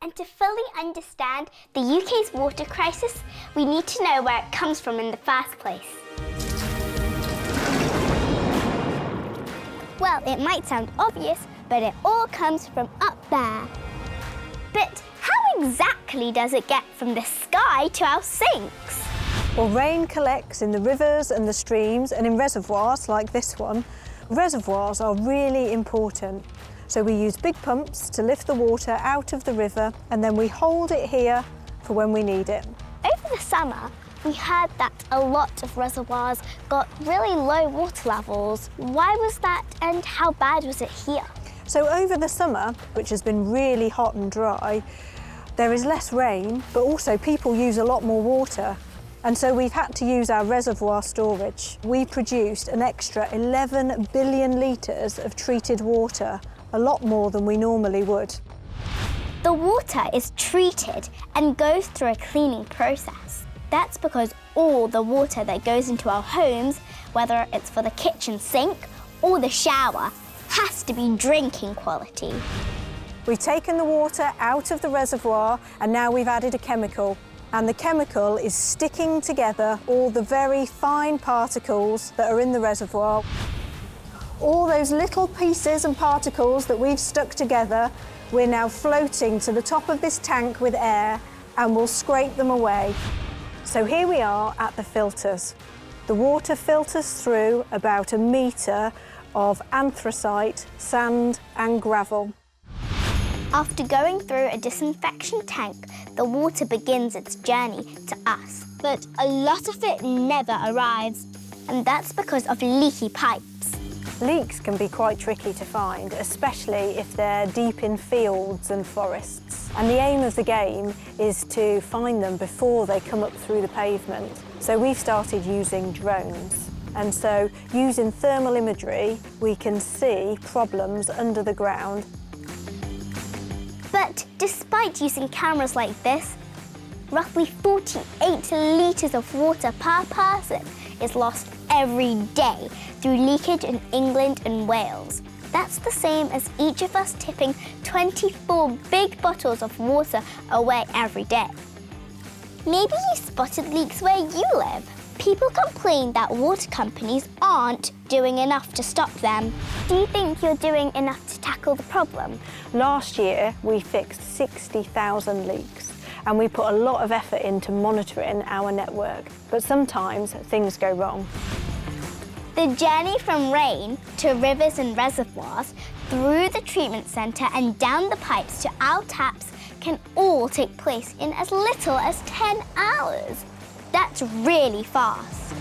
And to fully understand the UK's water crisis, we need to know where it comes from in the first place. Well, it might sound obvious, but it all comes from up there. But how exactly does it get from the sky to our sinks? Well, rain collects in the rivers and the streams and in reservoirs like this one. Reservoirs are really important. So we use big pumps to lift the water out of the river and then we hold it here for when we need it. Over the summer, we heard that a lot of reservoirs got really low water levels. Why was that and how bad was it here? So over the summer, which has been really hot and dry, there is less rain, but also people use a lot more water. And so we've had to use our reservoir storage. We produced an extra 11 billion litres of treated water, a lot more than we normally would. The water is treated and goes through a cleaning process. That's because all the water that goes into our homes, whether it's for the kitchen sink or the shower, has to be drinking quality. We've taken the water out of the reservoir and now we've added a chemical. And the chemical is sticking together all the very fine particles that are in the reservoir. All those little pieces and particles that we've stuck together, we're now floating to the top of this tank with air and we'll scrape them away. So here we are at the filters. The water filters through about 1 metre of anthracite, sand and gravel. After going through a disinfection tank, the water begins its journey to us. But a lot of it never arrives, and that's because of leaky pipes. Leaks can be quite tricky to find, especially if they're deep in fields and forests. And the aim of the game is to find them before they come up through the pavement. So we've started using drones. And so using thermal imagery, we can see problems under the ground. But despite using cameras like this, roughly 48 litres of water per person is lost every day through leakage in England and Wales. That's the same as each of us tipping 24 big bottles of water away every day. Maybe you spotted leaks where you live. People complain that water companies aren't doing enough to stop them. Do you think you're doing enough to tackle the problem? Last year, we fixed 60,000 leaks and we put a lot of effort into monitoring our network. But sometimes things go wrong. The journey from rain to rivers and reservoirs, through the treatment centre and down the pipes to our taps can all take place in as little as 10 hours. That's really fast.